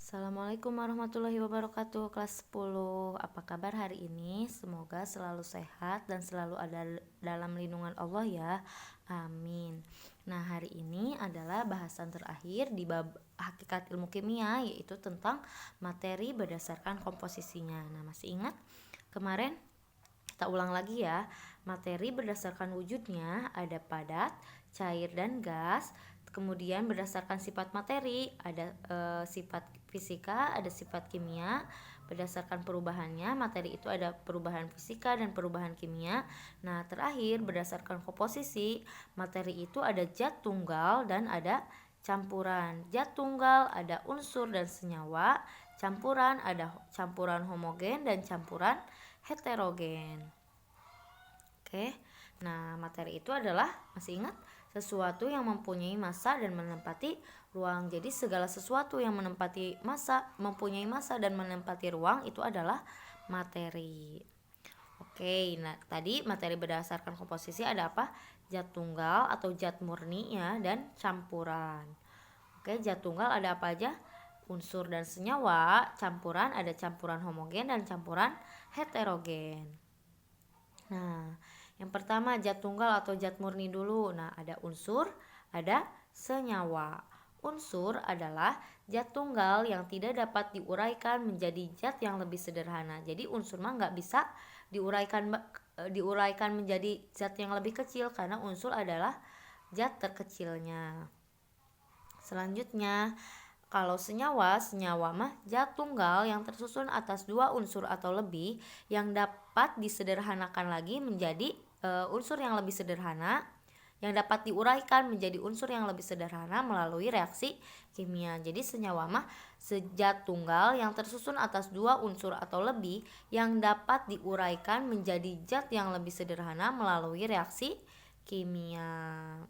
Assalamualaikum warahmatullahi wabarakatuh. Kelas 10. Apa kabar hari ini? Semoga selalu sehat dan selalu ada dalam lindungan Allah ya. Amin. Nah, hari ini adalah bahasan terakhir di bab hakikat ilmu kimia, yaitu tentang materi berdasarkan komposisinya. Nah, masih ingat? Kemarin kita ulang lagi ya. Materi berdasarkan wujudnya ada padat, cair, dan gas. Kemudian berdasarkan sifat materi ada sifat fisika, ada sifat kimia. Berdasarkan perubahannya, materi itu ada perubahan fisika dan perubahan kimia. Nah, terakhir berdasarkan komposisi, materi itu ada zat tunggal dan ada campuran. Zat tunggal ada unsur dan senyawa, campuran ada campuran homogen dan campuran heterogen. Oke. Nah, materi itu adalah, masih ingat, sesuatu yang mempunyai massa dan menempati ruang. Jadi segala sesuatu yang mempunyai massa dan menempati ruang itu adalah materi. Oke, nah tadi materi berdasarkan komposisi ada apa? Zat tunggal atau zat murni ya, dan campuran. Oke, zat tunggal ada apa aja? Unsur dan senyawa. Campuran ada campuran homogen dan campuran heterogen. Nah, yang pertama zat tunggal atau zat murni dulu. Nah, ada unsur, ada senyawa. Unsur adalah zat tunggal yang tidak dapat diuraikan menjadi zat yang lebih sederhana. Jadi unsur mah nggak bisa diuraikan menjadi zat yang lebih kecil karena unsur adalah zat terkecilnya. Selanjutnya, kalau senyawa mah zat tunggal yang tersusun atas dua unsur atau lebih yang dapat disederhanakan lagi menjadi unsur yang lebih sederhana, yang dapat diuraikan menjadi unsur yang lebih sederhana melalui reaksi kimia. Jadi senyawa mah zat tunggal yang tersusun atas dua unsur atau lebih yang dapat diuraikan menjadi zat yang lebih sederhana melalui reaksi kimia.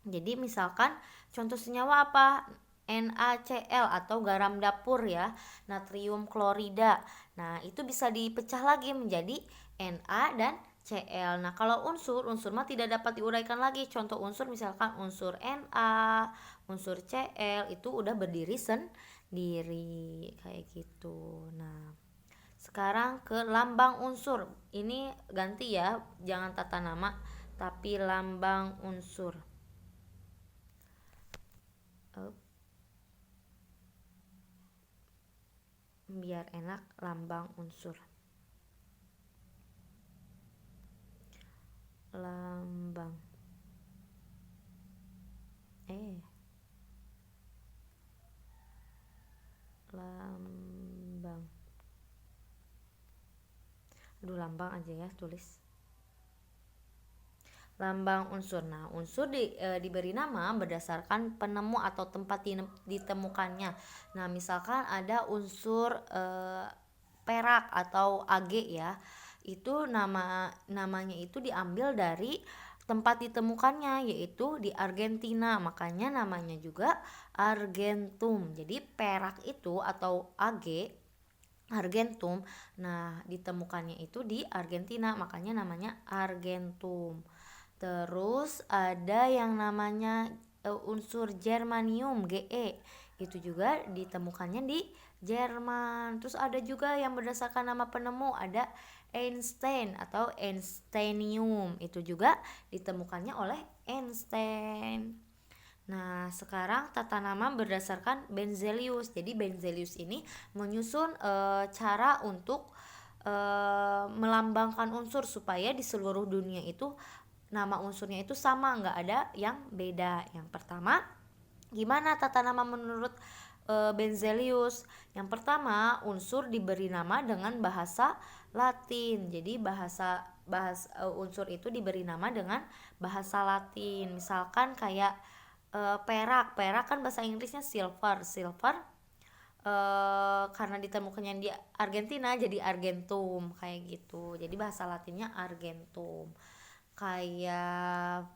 Jadi misalkan contoh senyawa apa? NaCl atau garam dapur ya, natrium klorida. Nah, itu bisa dipecah lagi menjadi Na dan Cl. Nah, kalau unsur mah tidak dapat diuraikan lagi. Contoh unsur misalkan unsur Na, unsur Cl itu udah berdiri sendiri kayak gitu. Nah, sekarang ke lambang unsur. Ini ganti ya, jangan tata nama tapi lambang unsur. Biar enak, lambang unsur. Lambang lambang lambang aja ya, tulis lambang unsur. Nah, unsur diberi nama berdasarkan penemu atau tempat ditemukannya. Nah, misalkan ada unsur perak atau Ag ya, itu namanya itu diambil dari tempat ditemukannya, yaitu di Argentina, makanya namanya juga argentum. Jadi perak itu atau Ag argentum, nah ditemukannya itu di Argentina, makanya namanya argentum. Terus ada yang namanya unsur germanium Ge, itu juga ditemukannya di Jerman. Terus ada juga yang berdasarkan nama penemu, ada Einstein atau Einsteinium, itu juga ditemukannya oleh Einstein. Nah, sekarang tata nama berdasarkan Benzelius. Jadi Benzelius ini menyusun cara untuk melambangkan unsur supaya di seluruh dunia itu nama unsurnya itu sama, nggak ada yang beda. Yang pertama, gimana tata nama menurut Benzelius? Yang pertama, unsur diberi nama dengan bahasa Latin. Jadi unsur itu diberi nama dengan bahasa Latin. Misalkan kayak perak kan bahasa Inggrisnya silver karena ditemukannya di Argentina jadi argentum kayak gitu. Jadi bahasa Latinnya argentum. Kayak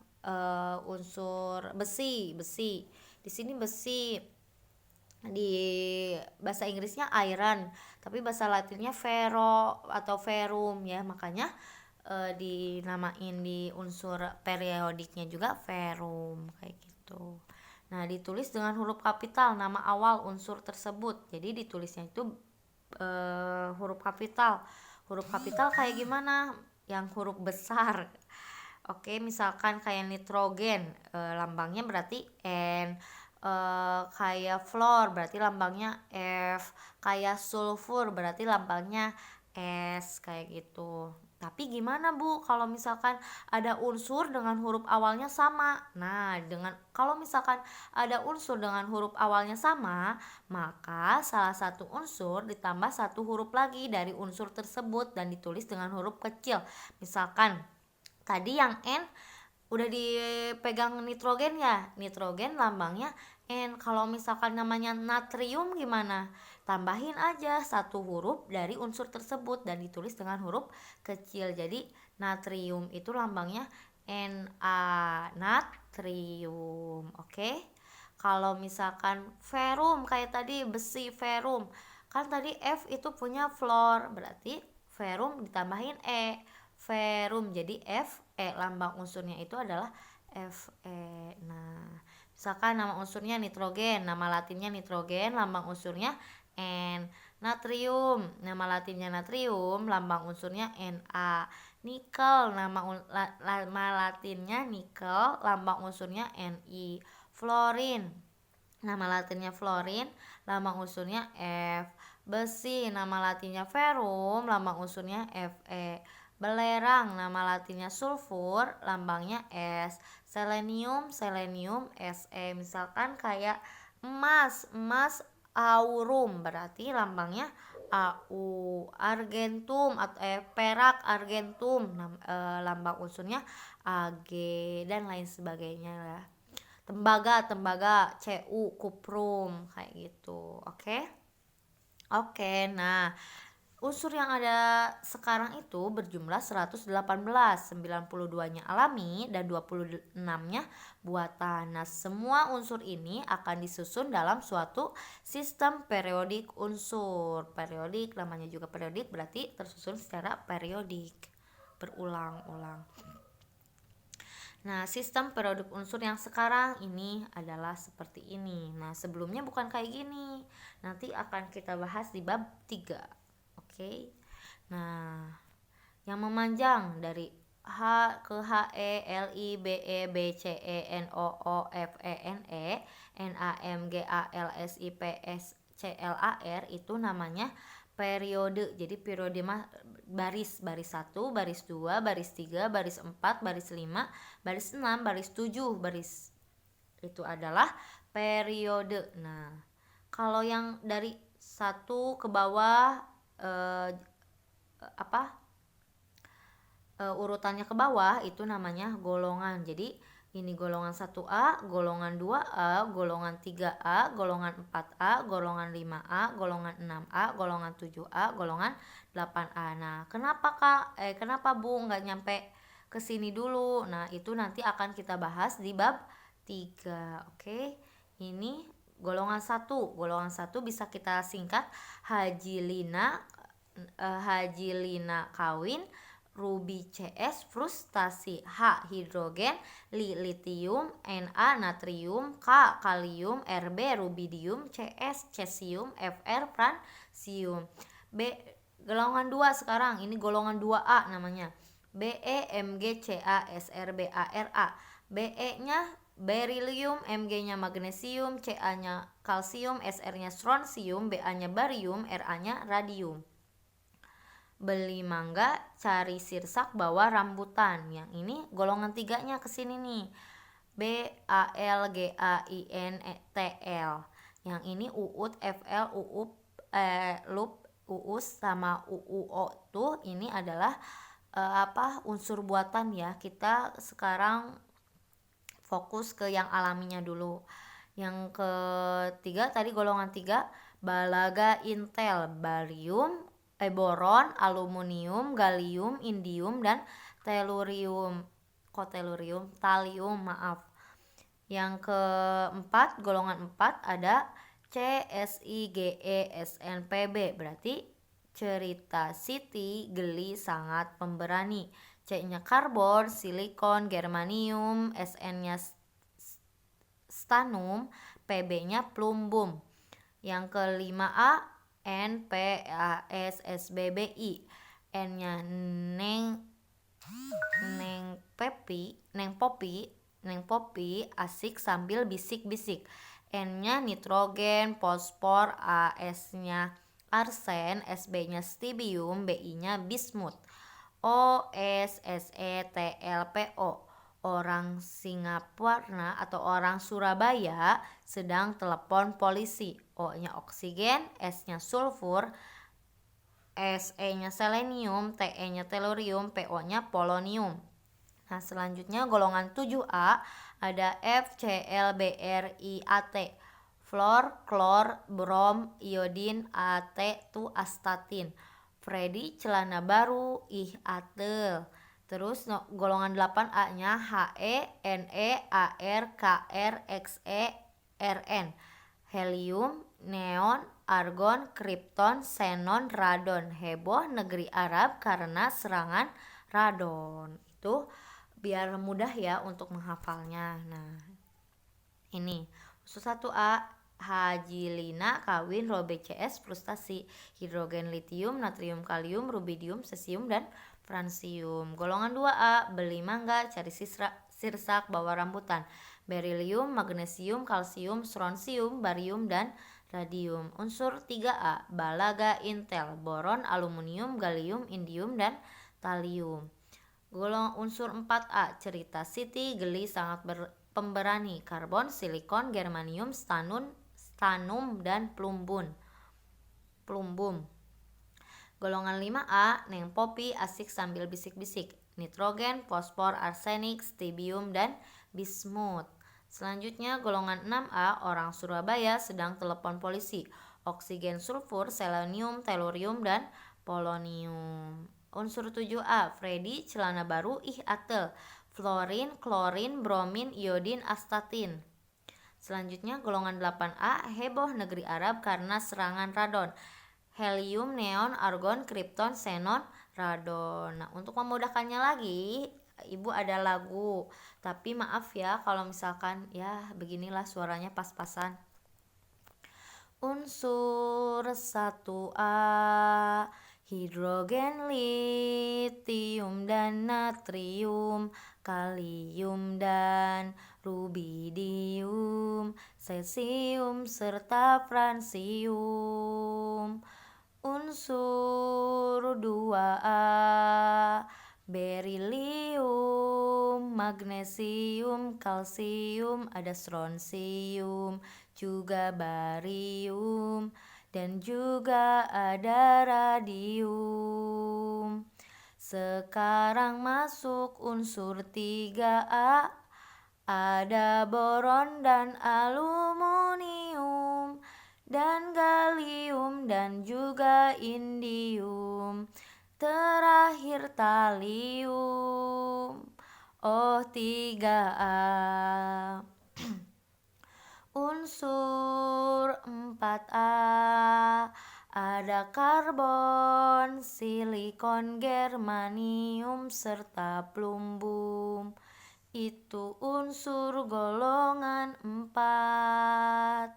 unsur besi di sini besi, di bahasa Inggrisnya iron tapi bahasa Latinnya ferro atau ferrum ya, makanya dinamain di unsur periodiknya juga ferrum kayak gitu. Nah, ditulis dengan huruf kapital nama awal unsur tersebut. Jadi ditulisnya itu huruf kapital. Huruf kapital kayak gimana? Yang huruf besar. Oke, misalkan kayak nitrogen, lambangnya berarti N. Kayak fluor berarti lambangnya F. Kayak sulfur berarti lambangnya S, kayak gitu. Tapi gimana Bu kalau misalkan ada unsur dengan huruf awalnya sama? Nah, kalau misalkan ada unsur dengan huruf awalnya sama, maka salah satu unsur ditambah satu huruf lagi dari unsur tersebut dan ditulis dengan huruf kecil. Misalkan tadi yang N udah dipegang nitrogen ya, nitrogen lambangnya N. Kalau misalkan namanya natrium gimana? Tambahin aja satu huruf dari unsur tersebut dan ditulis dengan huruf kecil. Jadi natrium itu lambangnya Na, natrium. Oke. Kalau misalkan ferum kayak tadi besi ferum, kan tadi F itu punya fluor, berarti ferum ditambahin E, ferum. Jadi Fe, lambang unsurnya itu adalah Fe. Nah, misalkan nama unsurnya nitrogen, nama latinnya nitrogen, lambang unsurnya N. Natrium, nama latinnya natrium, lambang unsurnya Na. Nikel, nama latinnya nikel, lambang unsurnya Ni. Fluorin, nama latinnya fluorin, lambang unsurnya F. Besi, nama latinnya ferrum, lambang unsurnya Fe. Belerang, nama latinnya sulfur, lambangnya S. Selenium, selenium Se. Misalkan kayak emas aurum, berarti lambangnya Au. Argentum atau perak argentum, lambang unsurnya Ag, dan lain sebagainya lah. Tembaga Cu, kuprum, kayak gitu. Oke, nah unsur yang ada sekarang itu berjumlah 118, 92-nya alami dan 26-nya buatan. Nah, semua unsur ini akan disusun dalam suatu sistem periodik unsur. Periodik, namanya juga periodik, berarti tersusun secara periodik, berulang-ulang. Nah, sistem periodik unsur yang sekarang ini adalah seperti ini. Nah, sebelumnya bukan kayak gini. Nanti akan kita bahas di bab 3. Oke. Nah, yang memanjang dari H ke HE, LI, BE, BCE, NOO, FE, NE, NAM, GAL, SI, PS, CLAR itu namanya periode. Jadi periode mah baris 1, baris 2, baris 3, baris 4, baris 5, baris 6, baris 7, baris itu adalah periode. Nah, kalau yang dari 1 ke bawah urutannya ke bawah itu namanya golongan. Jadi ini golongan 1A, golongan 2A, golongan 3A, golongan 4A, golongan 5A, golongan 6A, golongan 7A, golongan 8A. Nah, kenapa Bu nggak nyampe ke sini dulu? Nah, itu nanti akan kita bahas di bab 3. Oke. Ini golongan 1. Golongan 1 bisa kita singkat Hajilina kawin, Ruby CS frustasi, H hidrogen, litium, Na natrium, K kalium, Rb rubidium, CS cesium, Fr francium. B golongan 2 sekarang, ini golongan 2A namanya. Be Mgca Srbara. Be-nya beryllium, Mg-nya magnesium, Ca-nya kalsium, Sr-nya strontium, Ba-nya barium, Ra-nya radium. Beli mangga, cari sirsak, bawa rambutan. Yang ini golongan 3-nya kesini nih. BALGAINTL. Yang ini uut, FL, uup, lup, uus sama uuo tuh ini adalah unsur buatan ya. Kita sekarang fokus ke yang alaminya dulu. Yang ketiga tadi golongan 3 balaga intel, barium, boron, aluminium, gallium, indium, dan tellurium. Thallium, maaf. Yang keempat, golongan 4 ada CSIGE-SNPB, berarti cerita Siti Geli sangat pemberani. C-nya karbon, silikon, germanium, SN-nya stannum, Pb-nya plumbum. Yang kelima A, NPASSBBI, N-nya Neng Popi asik sambil bisik-bisik. N-nya nitrogen, fosfor, AS-nya arsen, SB-nya stibium, BI-nya bismut. OSSETLPO, orang Singaparna atau orang Surabaya sedang telepon polisi. O-nya oksigen, S-nya sulfur, Se-nya selenium, Te-nya tellurium, Po-nya polonium. Nah, selanjutnya golongan 7A ada FClBrIAT, fluor, klor, brom, iodin, At tu astatin. Freddy celana baru, ih atel. Terus golongan 8A nya He, Ne, Ar, Kr, Xe, Rn, helium, neon, argon, krypton, xenon, radon. Heboh negeri Arab karena serangan radon. Itu biar mudah ya untuk menghafalnya. Nah, ini usus 1A, Hajilina kawin RoBCS frustasi, hidrogen litium, natrium kalium, rubidium, cesium dan francium. Golongan 2A, beli mangga, cari sirsak, bawa rambutan, berilium, magnesium, kalsium, strontium, barium dan radium. Unsur 3A, balaga, intel, boron, aluminium, gallium, indium dan thallium. Golongan unsur 4A, cerita Siti, geli, sangat pemberani, karbon, silikon, germanium, stannum dan plumbum. Golongan 5A, Neng Popi asik sambil bisik-bisik, nitrogen, fosfor, arsenik, stibium dan bismut. Selanjutnya golongan 6A, orang Surabaya sedang telepon polisi, oksigen, sulfur, selenium, tellurium dan polonium. Unsur 7A, Freddy celana baru, ih atel, fluorin, klorin, bromin, iodin, astatin. Selanjutnya golongan 8A, heboh negeri Arab karena serangan radon, helium, neon, argon, krypton, xenon, radon. Nah, untuk memudahkannya lagi, Ibu ada lagu. Tapi maaf ya kalau misalkan ya beginilah suaranya pas-pasan. Unsur 1A, hidrogen, litium dan natrium, kalium dan rubidium, cesium serta francium. Unsur 2A, berilium, magnesium, kalsium, ada strontium, juga barium, dan juga ada radium. Sekarang masuk unsur 3A, ada boron dan aluminium, dan gallium dan juga indium. Terakhir thallium. Oh, 3A. Unsur 4A, ada karbon, silikon, germanium, serta plumbum. Itu unsur golongan 4.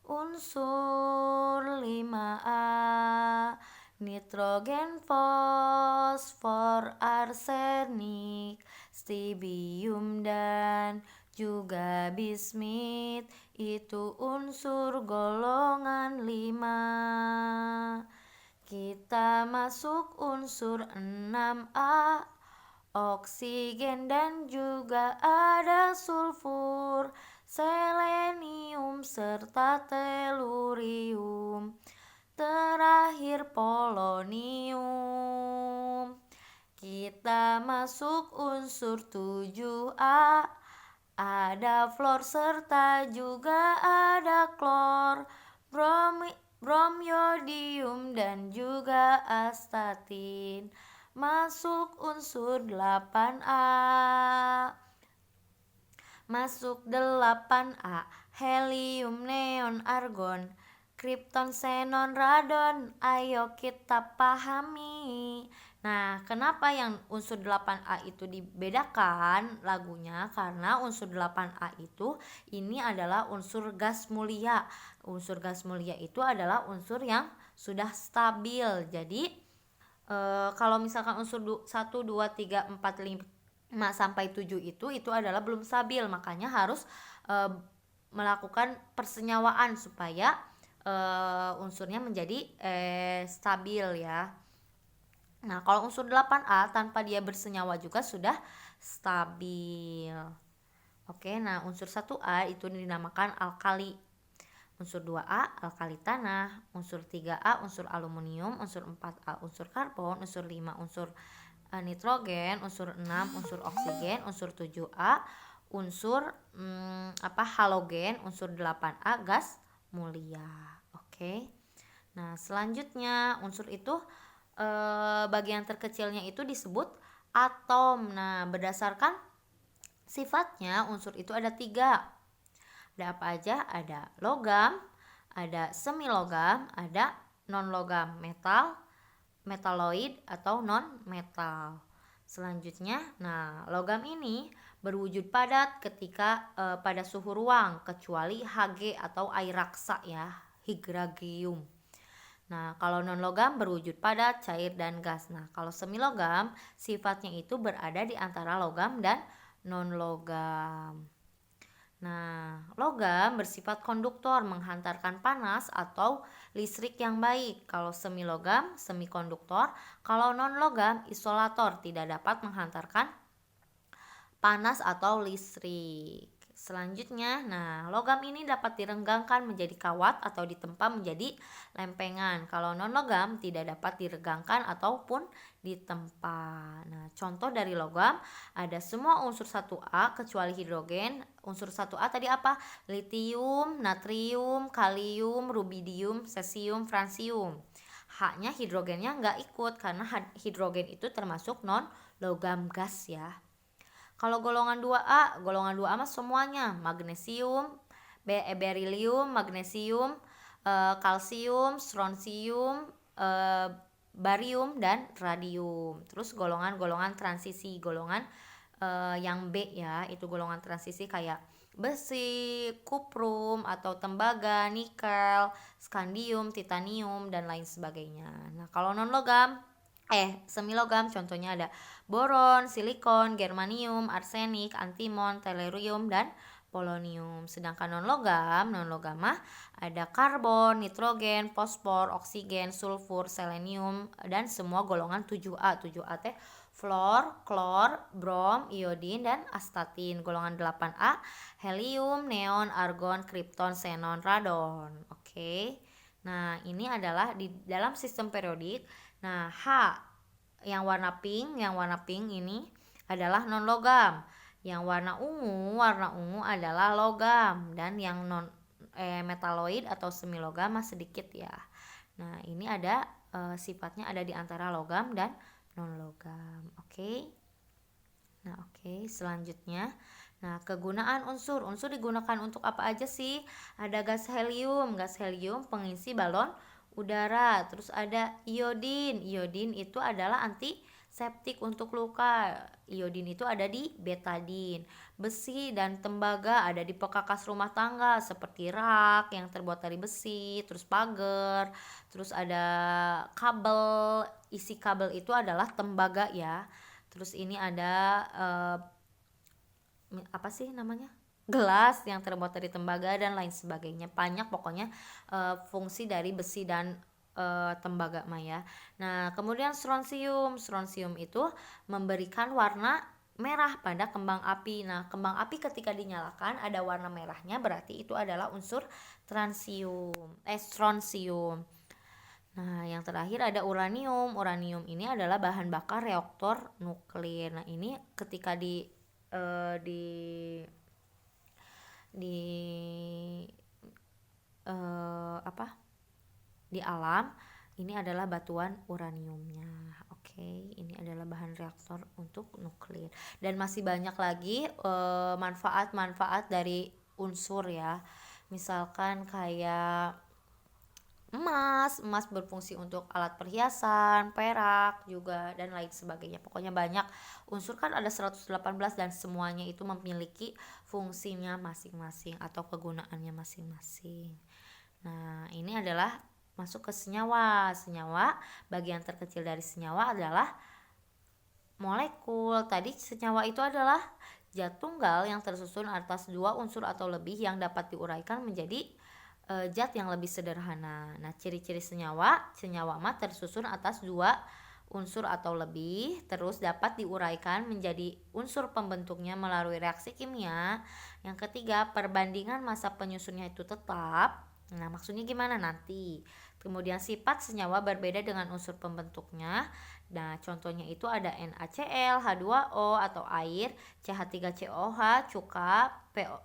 Unsur 5A, nitrogen, fosfor, arsenik, stibium dan juga bismit. Itu unsur golongan 5. Kita masuk unsur 6A, oksigen dan juga ada sulfur, selenium serta tellurium. Terakhir polonium. Kita masuk unsur 7A, ada fluor serta juga ada klor, bromyodium dan juga astatin. Masuk unsur 8A. Masuk 8A, helium, neon, argon, krypton, xenon, radon. Ayo kita pahami. Nah, kenapa yang unsur 8A itu dibedakan lagunya? Karena unsur 8A itu ini adalah unsur gas mulia. Unsur gas mulia itu adalah unsur yang sudah stabil. Jadi kalau misalkan unsur 1, 2, 3, 4, 5 sampai 7 itu adalah belum stabil. Makanya harus melakukan persenyawaan supaya unsurnya menjadi stabil ya. Nah, kalau unsur 8A tanpa dia bersenyawa juga sudah stabil. Oke, nah unsur 1A itu dinamakan alkali. Unsur 2A alkali tanah, unsur 3A unsur aluminium, unsur 4A unsur karbon, unsur 5 unsur nitrogen, unsur 6 unsur oksigen, unsur 7A unsur halogen, unsur 8A gas mulia. Oke. Nah, selanjutnya unsur itu bagian terkecilnya itu disebut atom. Nah, berdasarkan sifatnya unsur itu ada 3. Ada apa aja? Ada logam, ada semi logam, ada non logam, metal, metaloid atau non metal. Selanjutnya, nah logam ini berwujud padat ketika pada suhu ruang kecuali Hg atau air raksa ya, hydragium. Nah, kalau non logam berwujud padat, cair dan gas. Nah, kalau semi logam sifatnya itu berada di antara logam dan non logam. Nah, logam bersifat konduktor, menghantarkan panas atau listrik yang baik. Kalau semi logam, semi konduktor. Kalau non logam, isolator, tidak dapat menghantarkan panas atau listrik. Selanjutnya, nah logam ini dapat direnggangkan menjadi kawat atau ditempa menjadi lempengan. Kalau non logam tidak dapat diregangkan ataupun ditempa. Nah, contoh dari logam ada semua unsur 1A kecuali hidrogen. Unsur 1A tadi apa? Litium, natrium, kalium, rubidium, cesium, francium. H-nya hidrogennya nggak ikut karena hidrogen itu termasuk non logam gas ya. Kalau golongan 2A mah semuanya, magnesium, berilium, magnesium, kalsium, strontium, barium dan radium. Terus golongan-golongan transisi, golongan yang B ya, itu golongan transisi kayak besi, kuprum atau tembaga, nikel, skandium, titanium dan lain sebagainya. Nah, kalau non logam semi logam contohnya ada boron, silikon, germanium, arsenik, antimon, tellurium dan polonium. Sedangkan non logam mah ada karbon, nitrogen, fosfor, oksigen, sulfur, selenium dan semua golongan 7A. 7A teh fluor, klor, brom, iodin dan astatin. Golongan 8A helium, neon, argon, kripton, xenon, radon. Oke. Nah, ini adalah di dalam sistem periodik. Nah, H yang warna pink ini adalah non logam. Yang warna ungu adalah logam dan yang non metaloid atau semi logam masih sedikit ya. Nah, ini ada sifatnya ada di antara logam dan non logam. Oke. Nah, oke, selanjutnya. Nah, kegunaan unsur. Unsur digunakan untuk apa aja sih? Ada gas helium. Gas helium pengisi balon udara. Terus ada iodin. Iodin itu adalah antiseptik untuk luka. Iodin itu ada di betadin. Besi dan tembaga ada di perkakas rumah tangga seperti rak yang terbuat dari besi, terus pagar, terus ada kabel. Isi kabel itu adalah tembaga ya. Terus ini ada apa sih namanya? Gelas yang terbuat dari tembaga dan lain sebagainya. Banyak pokoknya fungsi dari besi dan tembaga maya. Nah, kemudian strontium. Strontium itu memberikan warna merah pada kembang api. Nah, kembang api ketika dinyalakan ada warna merahnya, berarti itu adalah unsur strontium. Nah, yang terakhir ada uranium. Uranium ini adalah bahan bakar reaktor nuklir. Nah, ini ketika di di alam ini adalah batuan uraniumnya. Oke, ini adalah bahan reaktor untuk nuklir dan masih banyak lagi manfaat-manfaat dari unsur ya. Misalkan kayak emas emas berfungsi untuk alat perhiasan, perak juga dan lain sebagainya. Pokoknya banyak unsur kan ada 118 dan semuanya itu memiliki fungsinya masing-masing atau kegunaannya masing-masing. Nah, ini adalah masuk ke senyawa. Senyawa, bagian terkecil dari senyawa adalah molekul. Tadi senyawa itu adalah zat tunggal yang tersusun atas dua unsur atau lebih yang dapat diuraikan menjadi zat yang lebih sederhana. Nah, ciri-ciri senyawa mah tersusun atas dua unsur atau lebih, terus dapat diuraikan menjadi unsur pembentuknya melalui reaksi kimia. Yang ketiga, perbandingan massa penyusunnya itu tetap. Nah, maksudnya gimana nanti? Kemudian sifat senyawa berbeda dengan unsur pembentuknya. Nah, contohnya itu ada NaCl, H2O atau air, CH3COH, cuka,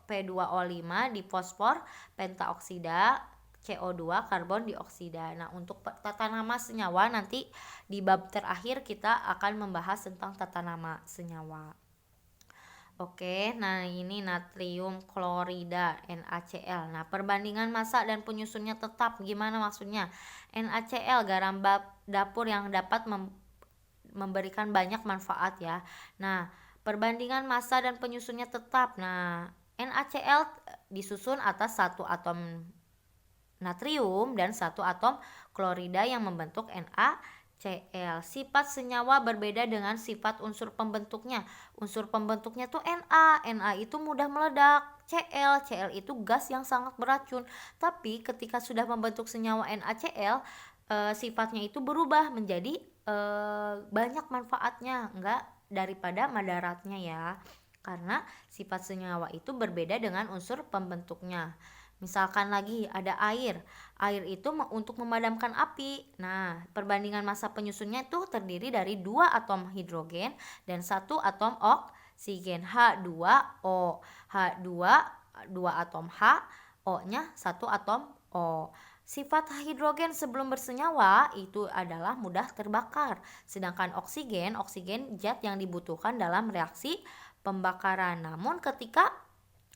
P2O5 di fosfor, pentaoksida, CO2, karbon dioksida. Nah, untuk tata nama senyawa nanti di bab terakhir kita akan membahas tentang tata nama senyawa. Oke, nah ini natrium klorida NaCl. Nah, perbandingan massa dan penyusunnya tetap. Gimana maksudnya? NaCl garam dapur yang dapat memberikan banyak manfaat ya. Nah, perbandingan massa dan penyusunnya tetap. Nah, NaCl disusun atas satu atom natrium dan satu atom klorida yang membentuk NaCl. Sifat senyawa berbeda dengan sifat unsur pembentuknya. Unsur pembentuknya tuh Na itu mudah meledak. Cl itu gas yang sangat beracun. Tapi ketika sudah membentuk senyawa NaCl, sifatnya itu berubah menjadi banyak manfaatnya, enggak daripada madaratnya ya. Karena sifat senyawa itu berbeda dengan unsur pembentuknya. Misalkan lagi ada air. Air itu untuk memadamkan api. Nah, perbandingan massa penyusunnya itu terdiri dari 2 atom hidrogen dan 1 atom oksigen, H2O. H2 2 atom H, O-nya 1 atom O. Sifat hidrogen sebelum bersenyawa itu adalah mudah terbakar. Sedangkan oksigen zat yang dibutuhkan dalam reaksi pembakaran. Namun ketika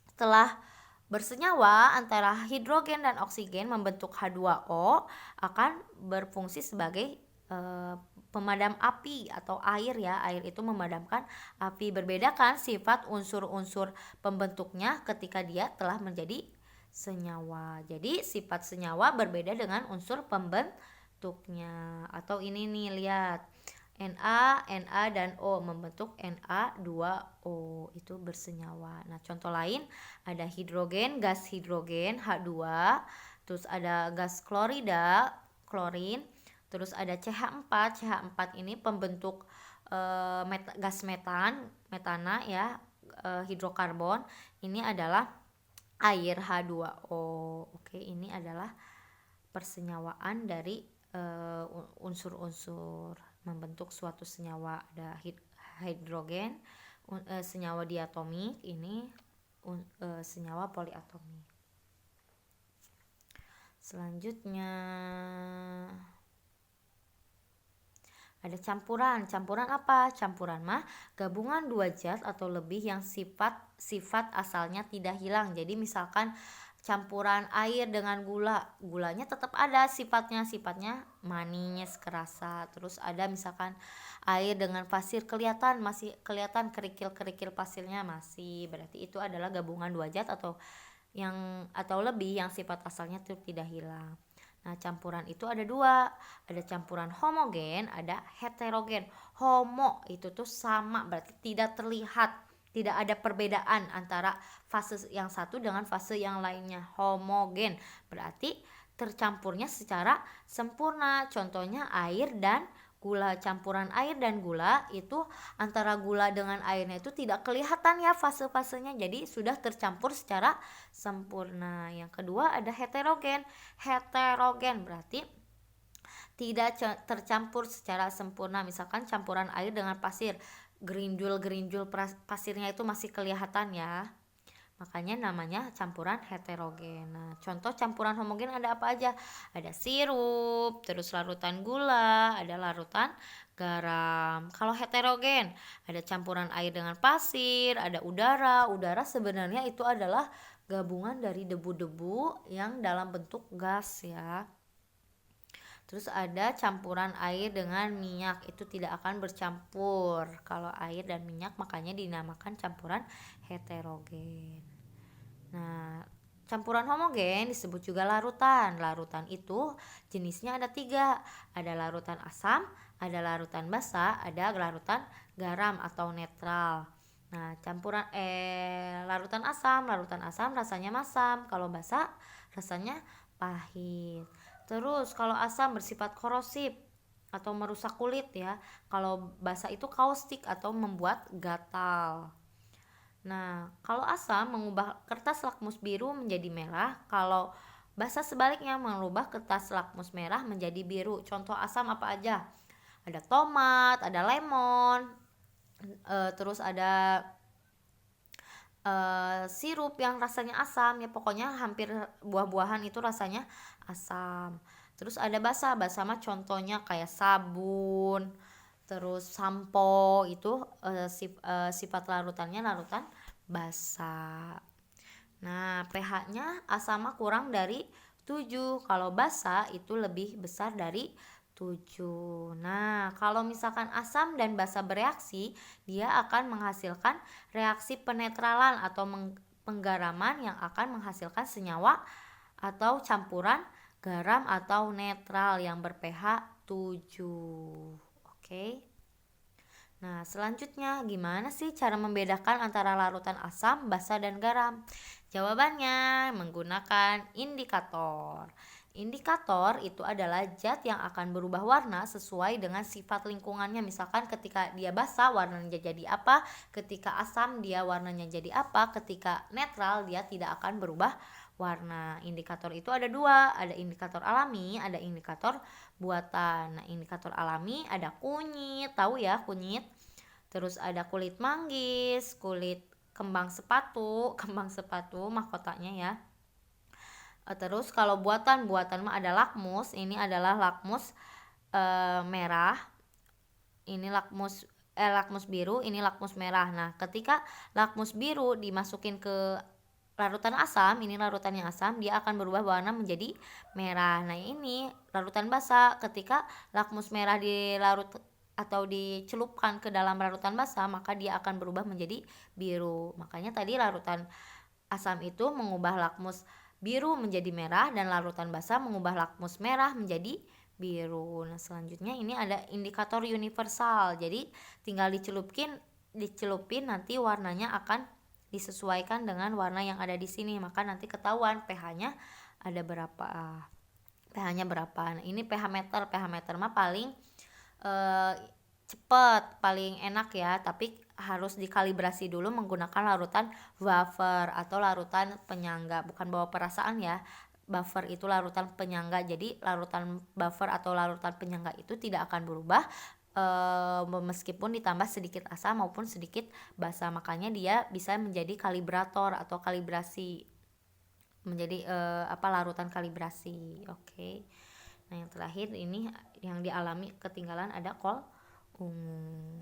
setelah bersenyawa antara hidrogen dan oksigen membentuk H2O akan berfungsi sebagai pemadam api atau air ya. Air itu memadamkan api. Berbeda kan sifat unsur-unsur pembentuknya ketika dia telah menjadi senyawa. Jadi sifat senyawa berbeda dengan unsur pembentuknya. Atau ini nih lihat. Na dan O membentuk Na2O, itu bersenyawa. Nah, contoh lain ada hidrogen, gas hidrogen H2, terus ada gas klorida, klorin, terus ada CH4 ini pembentuk gas metana ya, hidrokarbon. Ini adalah air H2O. Oke, ini adalah persenyawaan dari unsur-unsur membentuk suatu senyawa. Ada hidrogen, senyawa diatomik, ini senyawa poliatomik. Selanjutnya ada campuran. Campuran apa? Campuran mah gabungan dua zat atau lebih yang sifat asalnya tidak hilang. Jadi misalkan campuran air dengan gulanya tetap ada sifatnya manis, kerasa. Terus ada misalkan air dengan pasir masih kelihatan kerikil-kerikil pasirnya masih. Berarti itu adalah gabungan dua zat atau lebih yang sifat asalnya itu tidak hilang. Nah, campuran itu ada dua. Ada campuran homogen, ada heterogen. Homo itu tuh sama, berarti tidak terlihat. Tidak ada perbedaan antara fase yang satu dengan fase yang lainnya. Homogen berarti tercampurnya secara sempurna. Contohnya air dan gula. Campuran air dan gula itu antara gula dengan airnya itu tidak kelihatan ya fase-fasenya. Jadi sudah tercampur secara sempurna. Yang kedua ada heterogen. Heterogen berarti tidak tercampur secara sempurna. Misalkan campuran air dengan pasir, gerinjul pasirnya itu masih kelihatan ya, makanya namanya campuran heterogen. Nah, contoh campuran homogen ada apa aja? Ada sirup, terus larutan gula, ada larutan garam. Kalau heterogen ada campuran air dengan pasir, ada udara sebenarnya itu adalah gabungan dari debu-debu yang dalam bentuk gas ya. Terus ada campuran air dengan minyak, itu tidak akan bercampur. Kalau air dan minyak makanya dinamakan campuran heterogen. Nah, campuran homogen disebut juga larutan. Larutan itu jenisnya ada 3. Ada larutan asam, ada larutan basa, ada larutan garam atau netral. Nah, larutan asam rasanya masam. Kalau basa rasanya pahit. Terus kalau asam bersifat korosif atau merusak kulit ya. Kalau basa itu kaustik atau membuat gatal. Nah, kalau asam mengubah kertas lakmus biru menjadi merah, kalau basa sebaliknya mengubah kertas lakmus merah menjadi biru. Contoh asam apa aja? Ada tomat, ada lemon, terus ada sirup yang rasanya asam ya, pokoknya hampir buah-buahan itu rasanya asam. Terus ada basa, basa mah contohnya kayak sabun, terus sampo itu sifat larutannya larutan basa. Nah, pH-nya asam kurang dari 7. Kalau basa itu lebih besar dari 7. Nah, kalau misalkan asam dan basa bereaksi, dia akan menghasilkan reaksi penetralan atau penggaraman yang akan menghasilkan senyawa atau campuran garam atau netral yang ber-pH 7. Oke. Nah, selanjutnya gimana sih cara membedakan antara larutan asam, basa, dan garam? Jawabannya menggunakan indikator. Indikator itu adalah zat yang akan berubah warna sesuai dengan sifat lingkungannya. Misalkan ketika dia basa warnanya jadi apa, ketika asam dia warnanya jadi apa, ketika netral dia tidak akan berubah warna. Indikator itu ada 2, ada indikator alami, ada indikator buatan. Nah, indikator alami ada kunyit, tahu ya kunyit. Terus ada kulit manggis, kulit kembang sepatu mahkotanya ya. Terus kalau buatan mah ada lakmus, ini adalah lakmus merah. Ini lakmus biru, ini lakmus merah. Nah, ketika lakmus biru dimasukin ke larutan asam, ini larutannya asam, dia akan berubah warna menjadi merah. Nah, ini larutan basa, ketika lakmus merah dilarut atau dicelupkan ke dalam larutan basa, maka dia akan berubah menjadi biru. Makanya tadi larutan asam itu mengubah lakmus biru menjadi merah dan larutan basa mengubah lakmus merah menjadi biru. Nah, selanjutnya ini ada indikator universal. Jadi tinggal dicelupin nanti warnanya akan disesuaikan dengan warna yang ada di sini. Maka nanti ketahuan pH-nya ada berapa. pH-nya berapa. Nah, ini pH meter. pH meter mah paling cepet, paling enak ya, tapi harus dikalibrasi dulu menggunakan larutan buffer atau larutan penyangga, bukan bawa perasaan ya. Buffer itu larutan penyangga, jadi larutan buffer atau larutan penyangga itu tidak akan berubah meskipun ditambah sedikit asam maupun sedikit basa. Makanya dia bisa menjadi kalibrator atau kalibrasi, menjadi larutan kalibrasi. Oke. Nah, yang terakhir ini yang dialami ketinggalan ada kol ungu.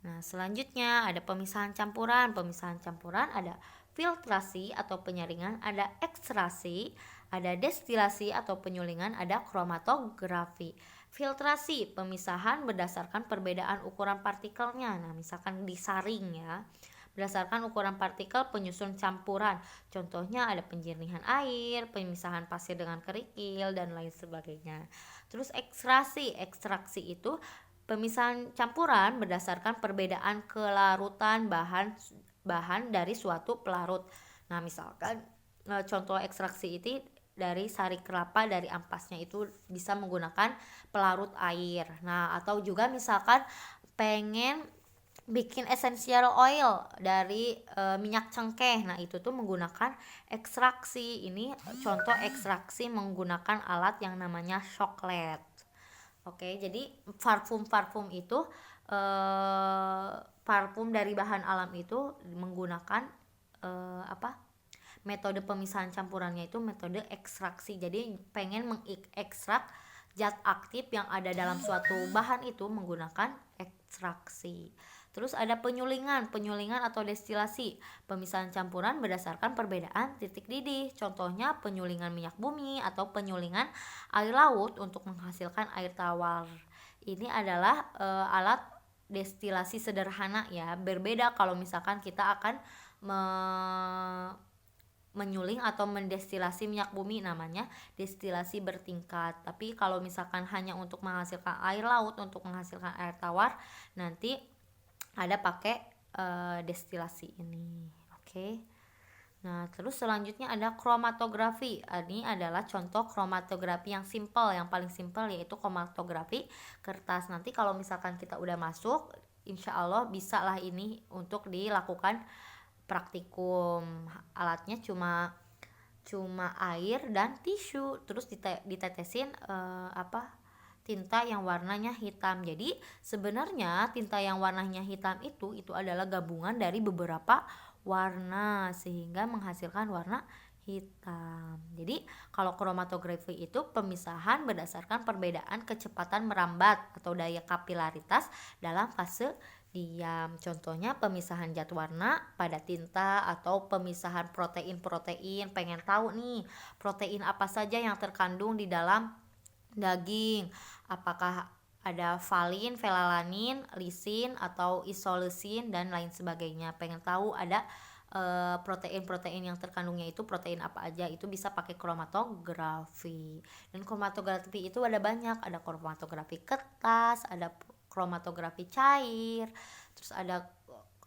Nah, selanjutnya ada pemisahan campuran. Pemisahan campuran ada filtrasi atau penyaringan, ada ekstraksi, ada destilasi atau penyulingan, ada kromatografi. Filtrasi, pemisahan berdasarkan perbedaan ukuran partikelnya. Nah, misalkan disaring ya, berdasarkan ukuran partikel penyusun campuran. Contohnya ada penjernihan air, pemisahan pasir dengan kerikil, dan lain sebagainya. Terus ekstraksi itu pemisahan campuran berdasarkan perbedaan kelarutan bahan dari suatu pelarut. Nah, misalkan contoh ekstraksi itu dari sari kelapa, dari ampasnya itu bisa menggunakan pelarut air. Nah, atau juga misalkan pengen bikin essential oil dari minyak cengkeh. Nah, itu tuh menggunakan ekstraksi. Ini contoh ekstraksi menggunakan alat yang namanya shocklet. Oke, jadi parfum itu parfum dari bahan alam itu menggunakan metode pemisahan campurannya itu metode ekstraksi. Jadi pengen mengekstrak zat aktif yang ada dalam suatu bahan itu menggunakan ekstraksi. Terus ada penyulingan atau destilasi, pemisahan campuran berdasarkan perbedaan titik didih. Contohnya penyulingan minyak bumi atau penyulingan air laut untuk menghasilkan air tawar. Ini adalah alat destilasi sederhana ya. Berbeda kalau misalkan kita akan menyuling atau mendestilasi minyak bumi, namanya destilasi bertingkat. Tapi kalau misalkan hanya untuk menghasilkan air laut, untuk menghasilkan air tawar, nanti ada pakai destilasi ini. Oke. Nah, terus selanjutnya ada kromatografi. Ini adalah contoh kromatografi yang simple, yang paling simple, yaitu kromatografi kertas. Nanti kalau misalkan kita udah masuk, insya Allah bisa lah ini untuk dilakukan praktikum. Alatnya cuma air dan tisu, terus ditetesin tinta yang warnanya hitam. Jadi sebenarnya tinta yang warnanya hitam itu adalah gabungan dari beberapa warna sehingga menghasilkan warna hitam. Jadi kalau kromatografi itu pemisahan berdasarkan perbedaan kecepatan merambat atau daya kapilaritas dalam fase diam. Contohnya pemisahan zat warna pada tinta atau pemisahan protein-protein. Pengen tahu nih protein apa saja yang terkandung di dalam daging, apakah ada valin, velalanin, lisin atau isoleusin dan lain sebagainya. Pengen tahu ada protein-protein yang terkandungnya itu protein apa aja, itu bisa pakai kromatografi. Dan kromatografi itu ada banyak, ada kromatografi kertas, ada kromatografi cair, terus ada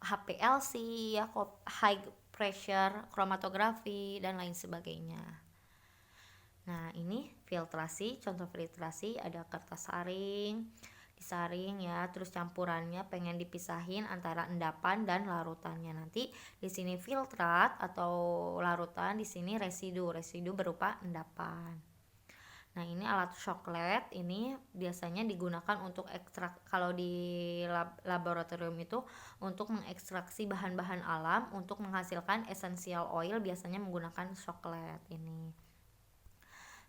HPLC ya, high pressure kromatografi dan lain sebagainya. Nah, ini filtrasi, contoh filtrasi ada kertas saring, disaring ya, terus campurannya pengen dipisahin antara endapan dan larutannya. Nanti di sini filtrat atau larutan, di sini residu berupa endapan. Nah, ini alat coklat, ini biasanya digunakan untuk ekstrak, kalau di laboratorium itu untuk mengekstraksi bahan-bahan alam untuk menghasilkan essential oil, biasanya menggunakan coklat ini.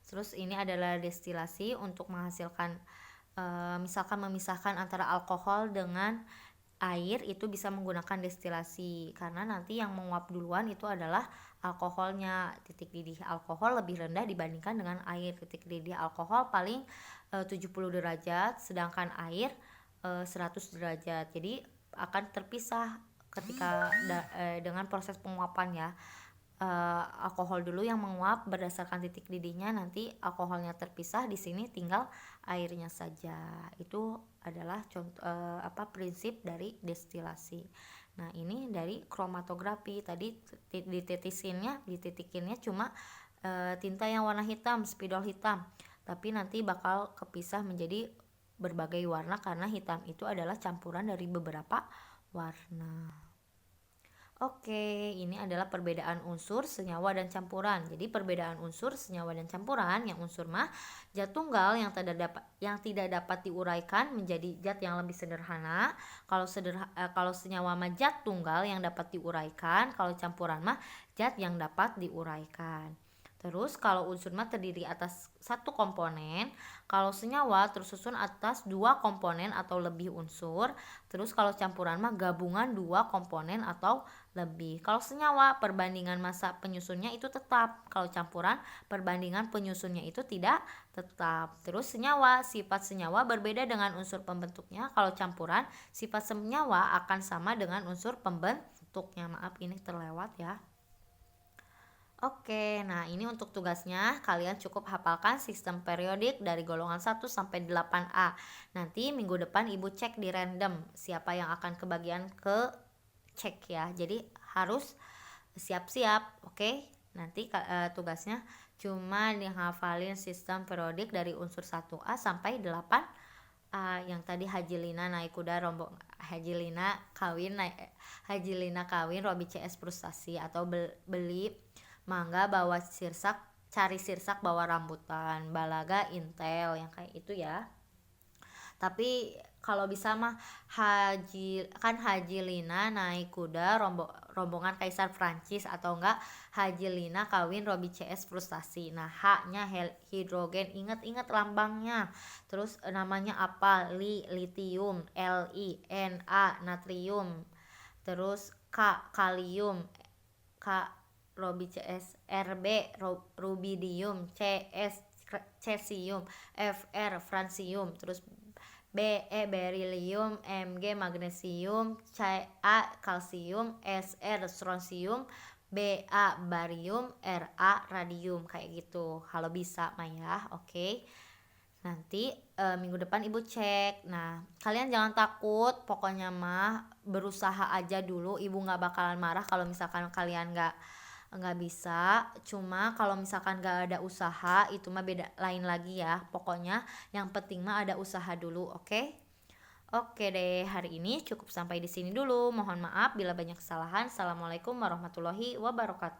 Terus ini adalah destilasi untuk menghasilkan misalkan memisahkan antara alkohol dengan air, itu bisa menggunakan destilasi karena nanti yang menguap duluan itu adalah alkoholnya. Titik didih alkohol lebih rendah dibandingkan dengan air. Titik didih alkohol paling 70 derajat, sedangkan air 100 derajat. Jadi akan terpisah ketika dengan proses penguapan ya. Alkohol dulu yang menguap berdasarkan titik didihnya, nanti alkoholnya terpisah, di sini tinggal airnya saja. Itu adalah contoh prinsip dari destilasi. Nah, ini dari kromatografi. Tadi dititikinnya cuma tinta yang warna hitam, spidol hitam. Tapi nanti bakal kepisah menjadi berbagai warna karena hitam itu adalah campuran dari beberapa warna. Oke, ini adalah perbedaan unsur, senyawa, dan campuran. Jadi perbedaan unsur, senyawa, dan campuran, yang unsur mah zat tunggal yang tidak dapat diuraikan menjadi zat yang lebih sederhana. Kalau senyawa mah zat tunggal yang dapat diuraikan, kalau campuran mah zat yang dapat diuraikan. Terus kalau unsur mah terdiri atas satu komponen, kalau senyawa tersusun atas dua komponen atau lebih unsur. Terus kalau campuran mah gabungan dua komponen atau lebih. Kalau senyawa perbandingan massa penyusunnya itu tetap, kalau campuran perbandingan penyusunnya itu tidak tetap. Terus sifat senyawa berbeda dengan unsur pembentuknya. Kalau campuran sifat senyawa akan sama dengan unsur pembentuknya. Maaf ini terlewat ya. Oke, nah ini untuk tugasnya, kalian cukup hafalkan sistem periodik dari golongan 1 sampai 8A. Nanti minggu depan Ibu cek di random siapa yang akan kebagian ke cek ya. Jadi harus siap-siap, oke? Nanti tugasnya cuma dihafalin sistem periodik dari unsur 1A sampai 8A. Yang tadi Haji Lina naik kuda rombong, Haji Lina kawin Robi CS frustasi, atau beli mangga bawa sirsak, cari sirsak bawa rambutan, balaga intel, yang kayak itu ya. Tapi kalau bisa mah Haji Lina naik kuda rombongan Kaisar Prancis, atau enggak Haji Lina kawin Robi CS frustasi. Nah, H-nya hidrogen, inget-inget lambangnya. Terus namanya apa? Litium, Na natrium. Terus kalium, K Robi CS, rubidium, cesium, francium. Terus berilium, magnesium, kalsium, strontium, barium, radium, kayak gitu. Kalau bisa mah ya, oke. Nanti minggu depan ibu cek. Nah, kalian jangan takut, pokoknya mah berusaha aja dulu. Ibu nggak bakalan marah kalau misalkan kalian nggak bisa. Cuma kalau misalkan nggak ada usaha, itu mah beda lain lagi ya. Pokoknya yang penting mah ada usaha dulu, oke? Oke deh, hari ini cukup sampai di sini dulu. Mohon maaf bila banyak kesalahan. Assalamualaikum warahmatullahi wabarakatuh.